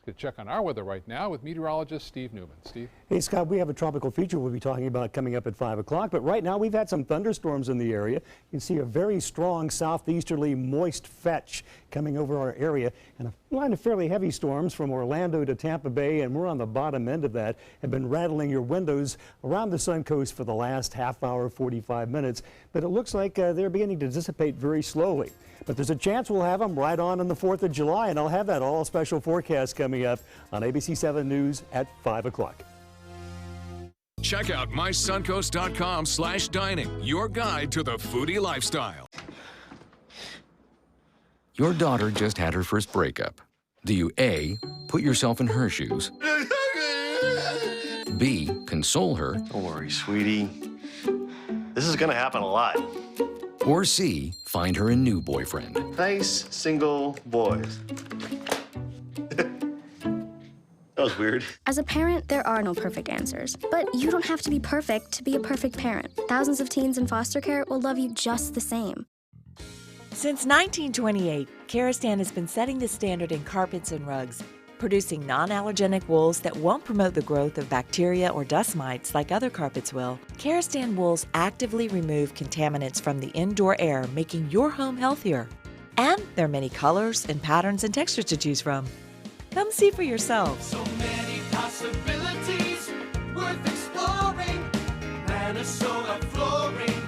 Let's check on our weather right now with meteorologist Steve Newman. Steve? Hey, Scott, we have a tropical feature we'll be talking about coming up at 5 o'clock, but right now we've had some thunderstorms in the area. You can see a very strong southeasterly moist fetch coming over our area, and a line of fairly heavy storms from Orlando to Tampa Bay, and we're on the bottom end of that, have been rattling your windows around the Suncoast for the last half hour, 45 minutes, but it looks like they're beginning to dissipate very slowly. But there's a chance we'll have them right on the 4th of July, and I'll have that all special forecast coming up on ABC7 News at 5 o'clock. Check out mysuncoast.com/dining, your guide to the foodie lifestyle. Your daughter just had her first breakup. Do you A, put yourself in her shoes? B, console her? Don't worry, sweetie. This is gonna happen a lot. Or C, find her a new boyfriend? Nice single boys. That was weird. As a parent, there are no perfect answers. But you don't have to be perfect to be a perfect parent. Thousands of teens in foster care will love you just the same. Since 1928, Kerastan has been setting the standard in carpets and rugs, producing non-allergenic wools that won't promote the growth of bacteria or dust mites like other carpets will. Kerastan wools actively remove contaminants from the indoor air, making your home healthier. And there are many colors and patterns and textures to choose from. Come see for yourself. So many possibilities worth exploring. Minnesota Flooring.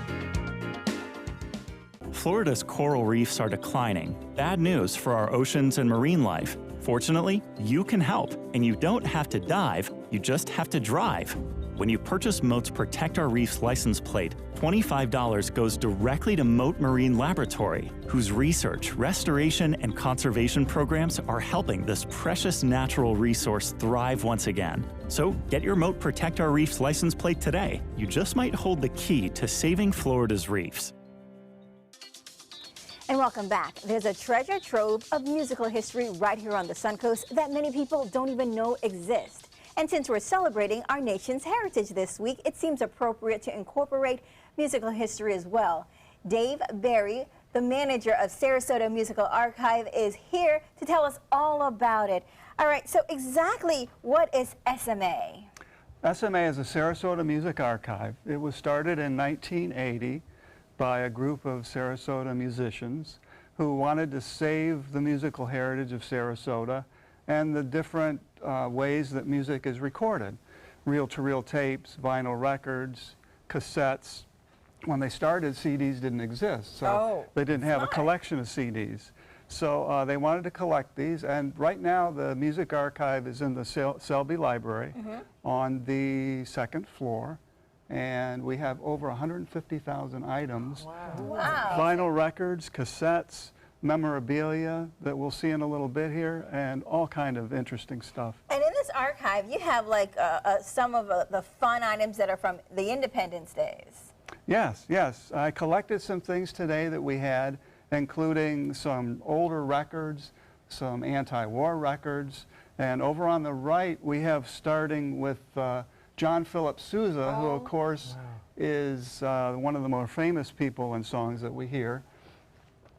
Florida's coral reefs are declining. Bad news for our oceans and marine life. Fortunately, you can help, and you don't have to dive, you just have to drive. When you purchase Moat's Protect Our Reefs license plate, $25 goes directly to Moat Marine Laboratory, whose research, restoration, and conservation programs are helping this precious natural resource thrive once again. So get your Moat Protect Our Reefs license plate today. You just might hold the key to saving Florida's reefs. And welcome back. There's a treasure trove of musical history right here on the Suncoast that many people don't even know exist. And since we're celebrating our nation's heritage this week, it seems appropriate to incorporate musical history as well. Dave Berry, the manager of Sarasota Musical Archive, is here to tell us all about it. All right, so exactly what is SMA? SMA is a Sarasota Music Archive. It was started in 1980. By a group of Sarasota musicians who wanted to save the musical heritage of Sarasota and the different ways that music is recorded. Reel-to-reel tapes, vinyl records, cassettes. When they started, CDs didn't exist, so they didn't have a collection of CDs. So they wanted to collect these, and right now the music archive is in the Selby Library on the 2nd floor. And we have over 150,000 items, vinyl records, cassettes, memorabilia that we'll see in a little bit here, and all kind of interesting stuff. And in this archive, you have like some of the fun items that are from the Independence days. Yes, yes. I collected some things today that we had, including some older records, some anti-war records, and over on the right, we have starting with John Philip Sousa, who of course is one of the more famous people in songs that we hear.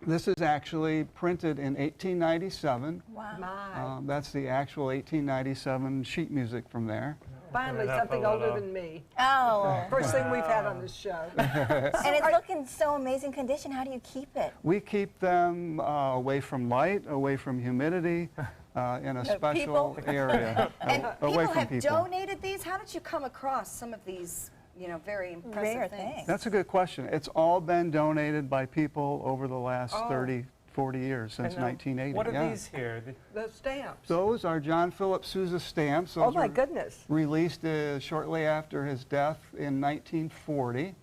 This is actually printed in 1897. Wow. That's the actual 1897 sheet music from there. Finally, something older than me. Oh. First thing we've had on this show. And it's looking so amazing condition. How do you keep it? We keep them away from light, away from humidity. in a special area And away people from have people. donated these. How did you come across some of these, you know, very impressive Rare things? That's a good question. It's all been donated by people over the last Oh. 30, 40 years, since And, 1980. What are yeah. these here? The stamps. Those are John Philip Sousa stamps. Oh Those my were goodness. Released shortly after his death in 1940.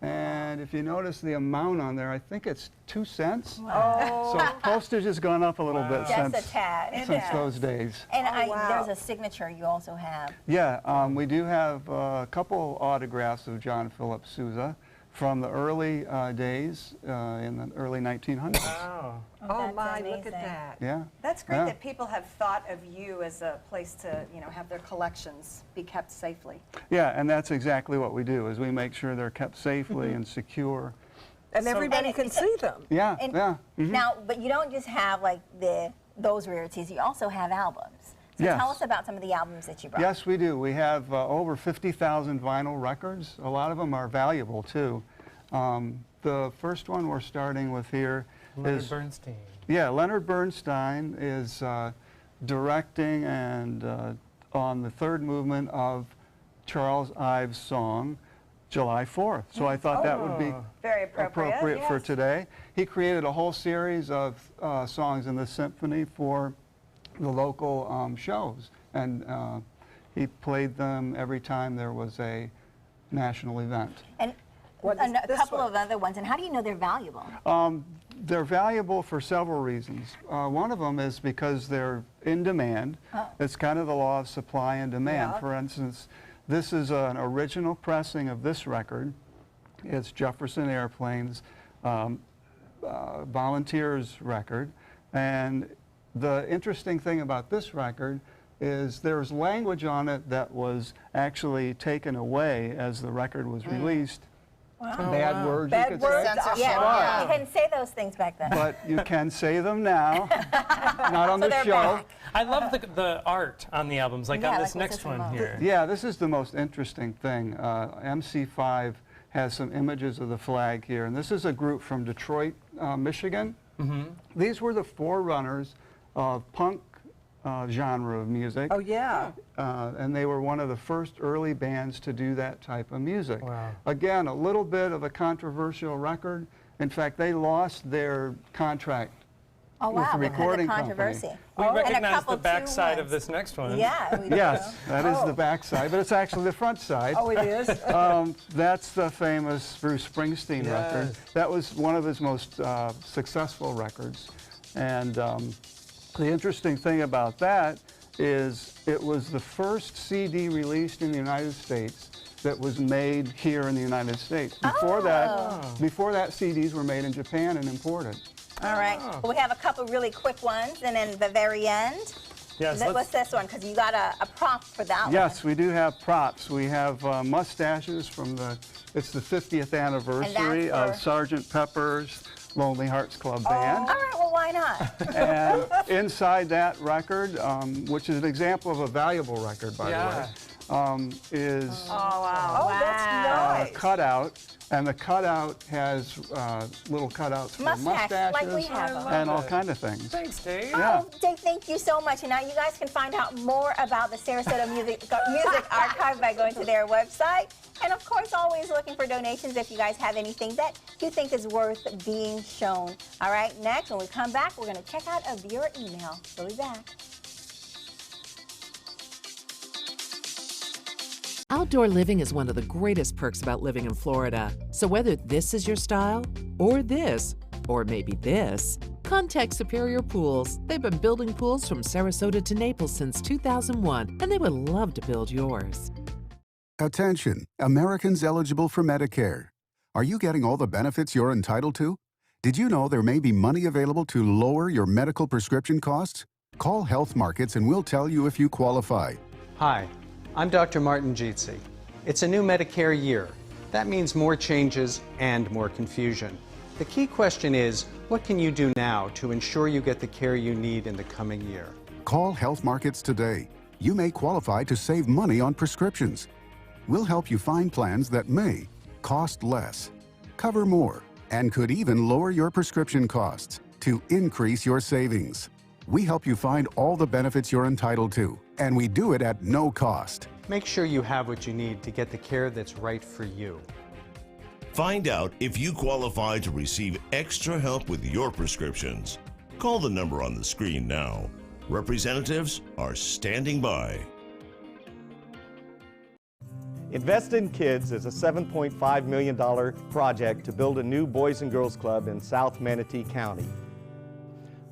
And if you notice the amount on there, I think it's 2 cents. Wow. So postage has gone up a little bit Just since, a tad. since those days. And wow. there's a signature you also have. Yeah, we do have a couple autographs of John Philip Sousa from the early days in the early 1900s. Wow. Oh That's my, look amazing. at that. Yeah. That's great Yeah. that people have thought of you as a place to, you know, have their collections be kept safely. Yeah, and that's exactly what we do, is we make sure they're kept safely and secure. And everybody can see them. Yeah, And yeah. mhm. Now, but you don't just have like those rarities, you also have albums. So Yes. tell us about some of the albums that you brought. Yes, we do. We have over 50,000 vinyl records. A lot of them are valuable, too. The first one we're starting with here Leonard is... Bernstein. Yeah, Leonard Bernstein is directing and on the third movement of Charles Ives' song, July 4th. So I thought that would be Very appropriate. for yes. today. He created a whole series of songs in the symphony for the local shows. And he played them every time there was a national event. And a couple of other ones. And how do you know they're valuable? They're valuable for several reasons. One of them is because they're in demand. Oh. It's kind of the law of supply and demand. Yeah. For instance, this is an original pressing of this record. It's Jefferson Airplane's Volunteers record. And the interesting thing about this record is there's language on it that was actually taken away as the record was released. Wow. Bad words, you Bad could words. say. Yeah, you couldn't say those things back then. But you can say them now, not on So the they're show. back. I love the art on the albums, like Yeah, on like this what's next this one one? here. Yeah, this is the most interesting thing. MC5 has some images of the flag here, and this is a group from Detroit, Michigan. These were the forerunners of punk genre of music. Oh yeah. And they were one of the first early bands to do that type of music. Wow. Again, a little bit of a controversial record. In fact, they lost their contract Oh, with wow, the because of recording company. controversy. We And a recognize couple the backside two of this next one. Yeah, we do. Yes, that is the back side, but it's actually the front side. Oh, it is? That's the famous Bruce Springsteen record. Yes. That was one of his most successful records. And the interesting thing about that is it was the first CD released in the United States that was made here in the United States. Before that, CDs were made in Japan and imported. All right. Well, we have a couple really quick ones, and then the very end. Yes, What's this one? Because you got a prop for that one. Yes, we do have props. We have mustaches from it's the 50th anniversary of Sgt. Pepper's Lonely Hearts Club Band. All right, well, why not? And inside that record, which is an example of a valuable record, by the way, is That's nice. a cutout. And the cutout has little cutouts for mustaches like we have. and all kind of things. Thanks, Dave. Yeah. Oh, Dave, thank you so much. And now you guys can find out more about the Sarasota Music Archive by going to their website. And of course, always looking for donations if you guys have anything that you think is worth being shown. All right, next, when we come back, we're going to check out a viewer email. We'll be back. Outdoor living is one of the greatest perks about living in Florida. So whether this is your style, or this, or maybe this, contact Superior Pools. They've been building pools from Sarasota to Naples since 2001, and they would love to build yours. Attention, Americans eligible for Medicare. Are you getting all the benefits you're entitled to? Did you know there may be money available to lower your medical prescription costs? Call Health Markets and we'll tell you if you qualify. Hi, I'm Dr. Martin Jeetsi. It's a new Medicare year. That means more changes and more confusion. The key question is, what can you do now to ensure you get the care you need in the coming year? Call Health Markets today. You may qualify to save money on prescriptions. We'll help you find plans that may cost less, cover more, and could even lower your prescription costs to increase your savings. We help you find all the benefits you're entitled to, and we do it at no cost. Make sure you have what you need to get the care that's right for you. Find out if you qualify to receive extra help with your prescriptions. Call the number on the screen now. Representatives are standing by. Invest in Kids is a $7.5 million project to build a new Boys and Girls Club in South Manatee County.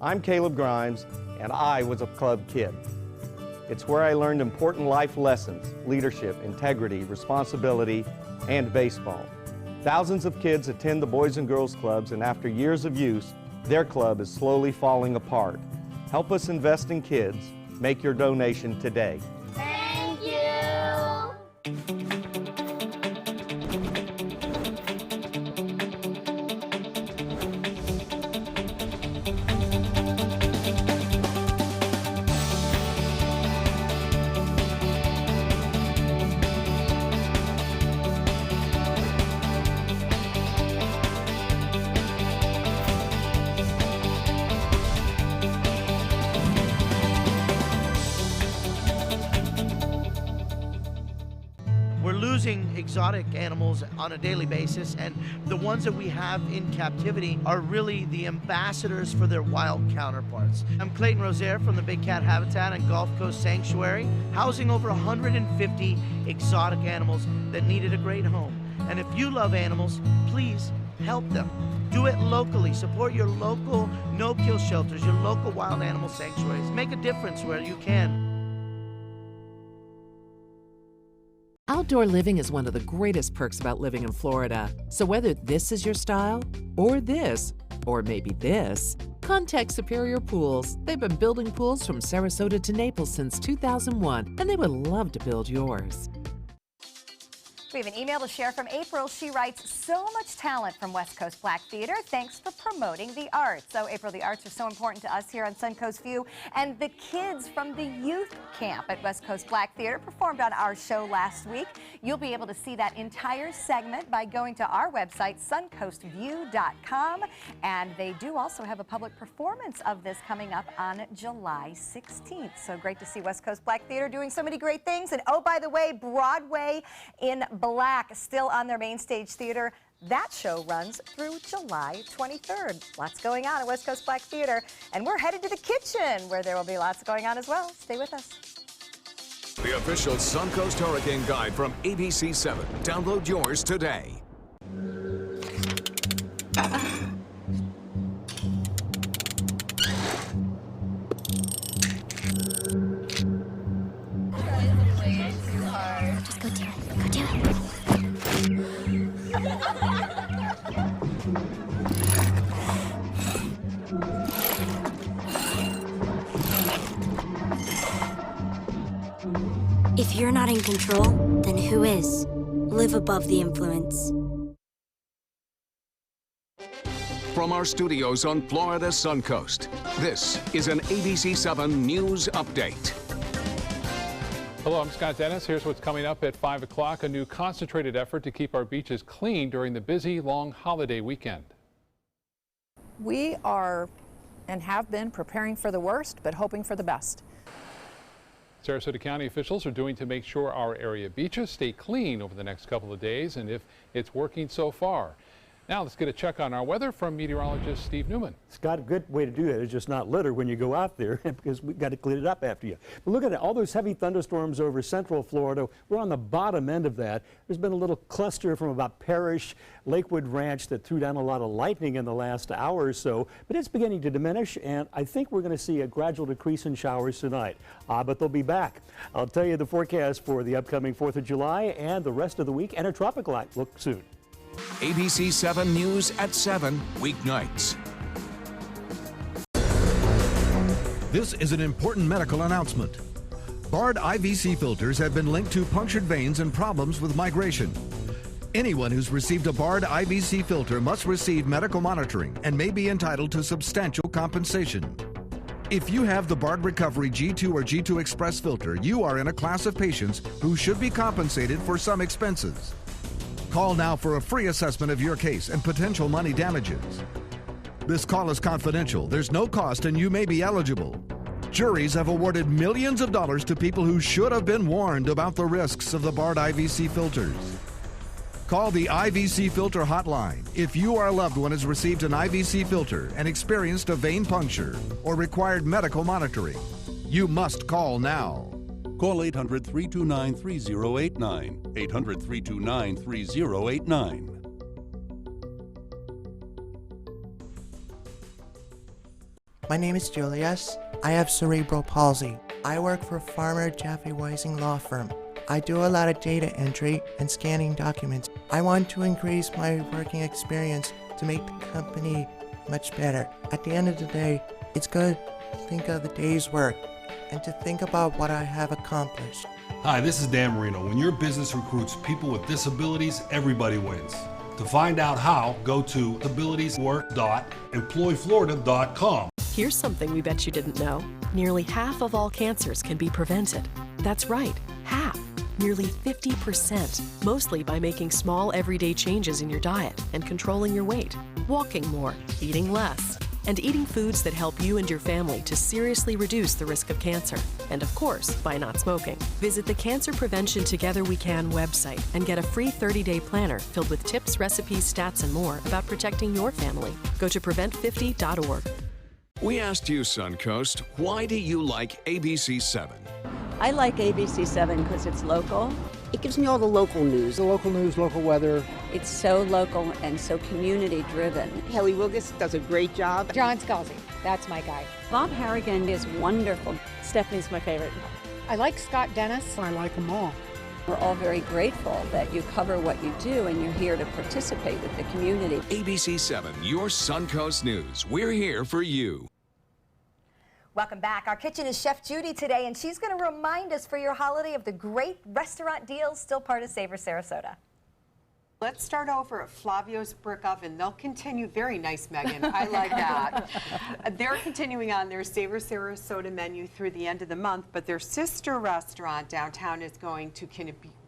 I'm Caleb Grimes, and I was a club kid. It's where I learned important life lessons, leadership, integrity, responsibility, and baseball. Thousands of kids attend the Boys and Girls Clubs, and after years of use, their club is slowly falling apart. Help us invest in kids. Make your donation today. Thank you. Exotic animals on a daily basis, and the ones that we have in captivity are really the ambassadors for their wild counterparts. I'm Clayton Rozier from the Big Cat Habitat and Gulf Coast Sanctuary, housing over 150 exotic animals that needed a great home. And if you love animals, please help them. Do it locally. Support your local no-kill shelters, your local wild animal sanctuaries. Make a difference where you can. Outdoor living is one of the greatest perks about living in Florida. So whether this is your style, or this, or maybe this, contact Superior Pools. They've been building pools from Sarasota to Naples since 2001, and they would love to build yours. We have an email to share from April. She writes, so much talent from West Coast Black Theater. Thanks for promoting the arts. So, April, the arts are so important to us here on Suncoast View. And the kids from the youth camp at West Coast Black Theater performed on our show last week. You'll be able to see that entire segment by going to our website, suncoastview.com. And they do also have a public performance of this coming up on July 16th. So great to see West Coast Black Theater doing so many great things. And, oh, by the way, Broadway in Black still on their main stage theater. That show runs through July 23rd. Lots going on at West Coast Black Theater. And we're headed to the kitchen where there will be lots going on as well. Stay with us. The official Suncoast Hurricane Guide from ABC7. Download yours today. Just go do it. Go do it. If you're not in control, then who is? Live above the influence. From our studios on Florida's Suncoast, this is an ABC7 News Update. Hello, I'm Scott Dennis. Here's what's coming up at 5 o'clock. A new concentrated effort to keep our beaches clean during the busy, long holiday weekend. We are and have been preparing for the worst, but hoping for the best. Sarasota County officials are doing to make sure our area beaches stay clean over the next couple of days, and if it's working so far. Now let's get a check on our weather from meteorologist Steve Newman. Scott, a good way to do that is just not litter when you go out there because we've got to clean it up after you. But look at it, all those heavy thunderstorms over central Florida. We're on the bottom end of that. There's been a little cluster from about Parrish, Lakewood Ranch that threw down a lot of lightning in the last hour or so, but it's beginning to diminish, and I think we're going to see a gradual decrease in showers tonight. But they'll be back. I'll tell you the forecast for the upcoming 4th of July and the rest of the week and a tropical outlook soon. ABC7 News at 7, weeknights. This is an important medical announcement. Barred IVC filters have been linked to punctured veins and problems with migration. Anyone who's received a barred IVC filter must receive medical monitoring and may be entitled to substantial compensation. If you have the Barred Recovery G2 or G2 Express filter, you are in a class of patients who should be compensated for some expenses. Call now for a free assessment of your case and potential money damages. This call is confidential. There's no cost and you may be eligible. Juries have awarded millions of dollars to people who should have been warned about the risks of the Bard IVC filters. Call the IVC filter hotline if you or a loved one has received an IVC filter and experienced a vein puncture or required medical monitoring. You must call now. Call 800-329-3089. 800-329-3089. My name is Julius. I have cerebral palsy. I work for Farmer Jeffy Weising Law Firm. I do a lot of data entry and scanning documents. I want to increase my working experience to make the company much better. At the end of the day, it's good to think of the day's work and to think about what I have accomplished. Hi, this is Dan Marino. When your business recruits people with disabilities, everybody wins. To find out how, go to abilitieswork.employflorida.com. Here's something we bet you didn't know. Nearly half of all cancers can be prevented. That's right, half. Nearly 50%, mostly by making small everyday changes in your diet and controlling your weight, walking more, eating less, and eating foods that help you and your family to seriously reduce the risk of cancer. And of course, by not smoking. Visit the Cancer Prevention Together We Can website and get a free 30-day planner filled with tips, recipes, stats, and more about protecting your family. Go to prevent50.org. We asked you, Suncoast, why do you like ABC7? I like ABC7 because it's local. It gives me all the local news. The local news, local weather. It's so local and so community-driven. Haley Wilgus does a great job. John Scalzi, that's my guy. Bob Harrigan is wonderful. Stephanie's my favorite. I like Scott Dennis. I like them all. We're all very grateful that you cover what you do and you're here to participate with the community. ABC7, your Suncoast News. We're here for you. Welcome back. Our kitchen is Chef Judy today, and she's going to remind us for your holiday of the great restaurant deals still part of Savor Sarasota. Let's start over at Flavio's Brick Oven. They'll continue, very nice, Megan, I like that. They're continuing on their Savor Sarasota menu through the end of the month, but their sister restaurant downtown is going to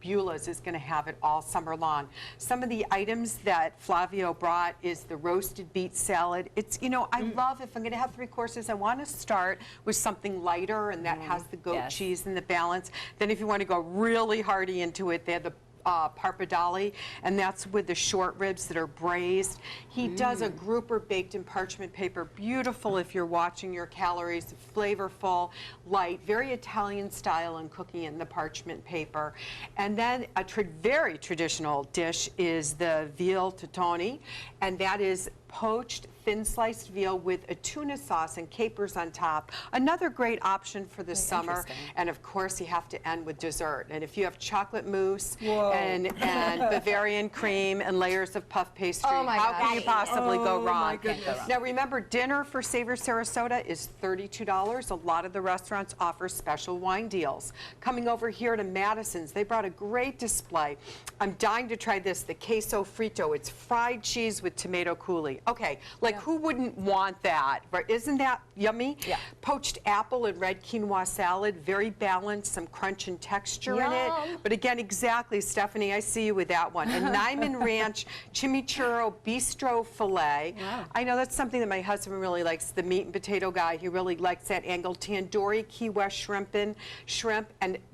Beulah's is going to have it all summer long. Some of the items that Flavio brought is the roasted beet salad. It's, you know, I love, if I'm going to have 3 courses, I want to start with something lighter and that has the goat cheese and the balance. Then if you want to go really hearty into it, they have the parpadali, and that's with the short ribs that are braised. He does a grouper baked in parchment paper, beautiful if you're watching your calories, flavorful, light, very Italian style in cooking in the parchment paper. And then a very traditional dish is the veal totoni, and that is poached thin sliced veal with a tuna sauce and capers on top. Another great option for the summer. And of course you have to end with dessert. And if you have chocolate mousse and Bavarian cream and layers of puff pastry, how can you possibly go wrong? Now remember, dinner for Savor Sarasota is $32. A lot of the restaurants offer special wine deals. Coming over here to Madison's, they brought a great display. I'm dying to try this, the queso frito. It's fried cheese with tomato coulis. Okay, like who wouldn't want that? Right? Isn't that yummy? Yeah. Poached apple and red quinoa salad, very balanced, some crunch and texture in it. But again, exactly, Stephanie, I see you with that one. And Nyman Ranch chimichurro bistro filet. Wow. I know that's something that my husband really likes, the meat and potato guy. He really likes that angle. Tandoori Key West shrimp, and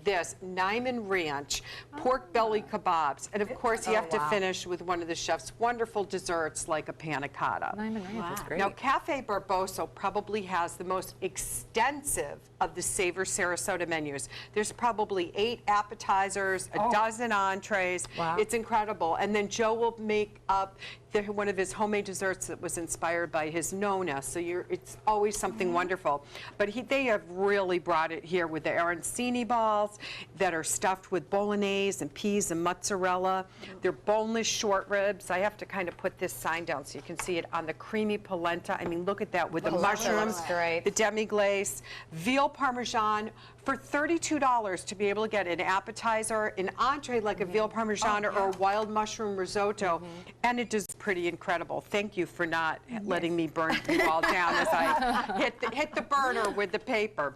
this Nyman Ranch pork belly kebabs. And of course, you have to finish with one of the chef's wonderful desserts like a panna cotta. That's great. Now, Cafe Barboso probably has the most extensive of the Savor Sarasota menus. There's probably 8 appetizers, a dozen entrees. Wow. It's incredible. And then Joe will make up one of his homemade desserts that was inspired by his Nona. So it's always something wonderful. But they have really brought it here with the arancini balls that are stuffed with bolognese and peas and mozzarella. They're boneless short ribs. I have to kind of put this sign down so you can see it on the creamy polenta. I mean, look at that with the mushrooms, the demi-glace, veal parmesan. For $32 to be able to get an appetizer, an entree like a veal parmesan or a wild mushroom risotto, and it is pretty incredible. Thank you for not letting me burn you all down as I hit the burner with the paper.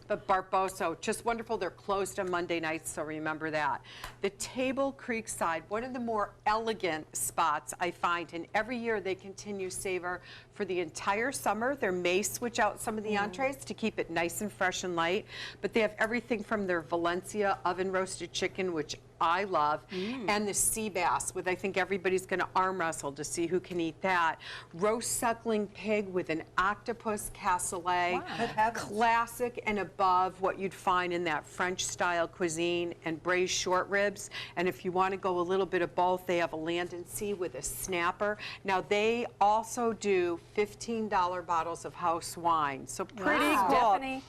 But Barboso, just wonderful. They're closed on Monday nights, so remember that. The Table Creek side, one of the more elegant spots I find, and every year they continue Savor for the entire summer. They may switch out some of the entrees to keep it nice and fresh and light, but they have everything from their Valencia oven roasted chicken, which I love, and the sea bass, with I think everybody's going to arm wrestle to see who can eat that. Roast suckling pig with an octopus cassoulet, classic and above what you'd find in that French-style cuisine, and braised short ribs. And if you want to go a little bit of both, they have a land and sea with a snapper. Now they also do $15 bottles of house wine, so pretty cool. Stephanie.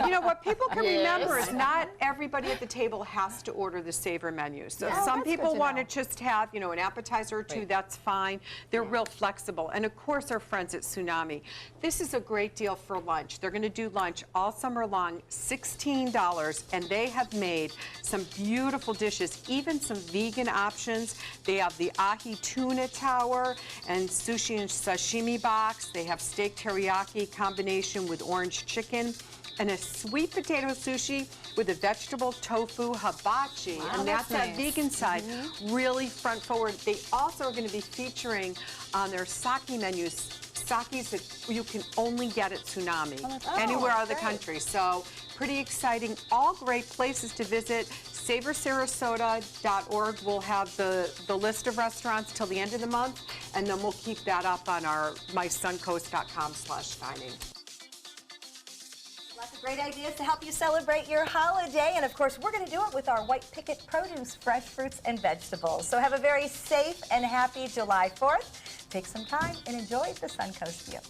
You know what people can remember is not everybody at the table has to order the Savor menu. So some people want to just have, you know, an appetizer or two, that's fine. They're real flexible. And of course our friends at Tsunami. This is a great deal for lunch. They're going to do lunch all summer long, $16, and they have made some beautiful dishes, even some vegan options. They have the ahi tuna tower and sushi and sashimi box. They have steak teriyaki combination with orange chicken, and a sweet potato sushi with a vegetable tofu hibachi. And that's that vegan side, really front forward. They also are going to be featuring on their sake menus, sakes that you can only get at Tsunami, anywhere out of the country. So pretty exciting, all great places to visit. SavorSarasota.org will have the list of restaurants till the end of the month, and then we'll keep that up on our mysuncoast.com/dining. Lots of great ideas to help you celebrate your holiday. And of course, we're going to do it with our White Picket produce, fresh fruits and vegetables. So have a very safe and happy July 4th. Take some time and enjoy the Suncoast view.